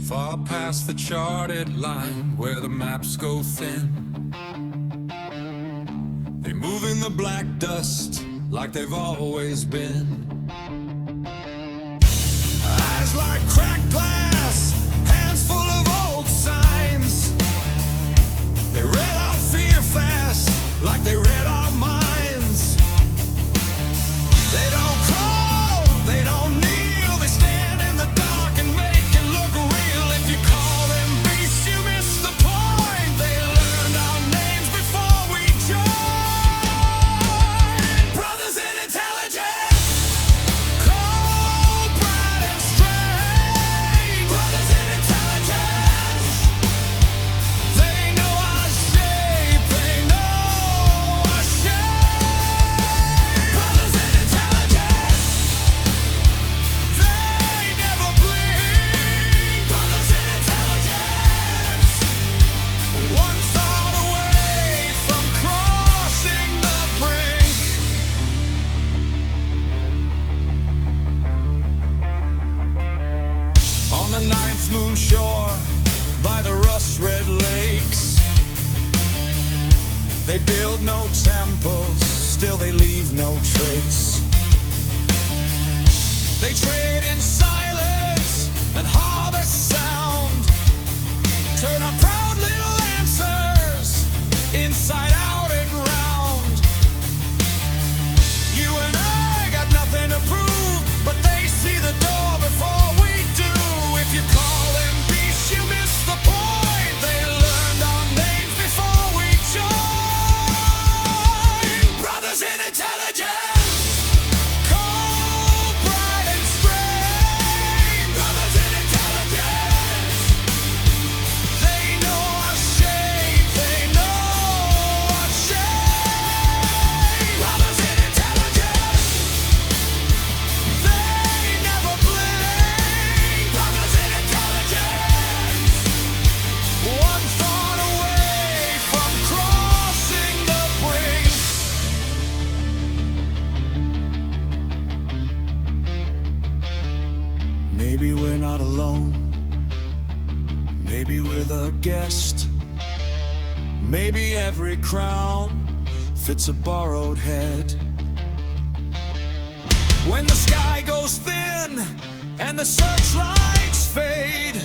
Far past the charted line where the maps go thin, they move in the black dust like they've always been. Eyes like cracked glass, hands full of old signs. They read our fear fast like they read our minds. They don't crawl, they don't kneel, they stand in the dark and make it look real. If you call them beasts, you miss the point. They learned our names before we joined. Brothers in intelligence, cold, bright and strange. Brothers in intelligence, they know our shape, they know our shape. Brothers in intelligence, they never blink. Brothers in intelligence, one thought away from crossing the brink. On the ninth moon shore, by the rust-red lakes, they build no temples, still they leave no trace. They trade in silence and harvest sound, turn our proud little answers inside out and round. You and I got nothing to prove, but they see the door before we do. If you call them beasts, you miss the point. They learned our names before we joined. Brothers in intelligence, cold, bright and strange. Brothers in intelligence, they know our shape, they know our shape. Brothers in intelligence, they never blink. Brothers in intelligence, one thought away from crossing the brink. Maybe we're not alone. Maybe we're the guest. Maybe every crown fits a borrowed head. When the sky goes thin and the searchlights fade,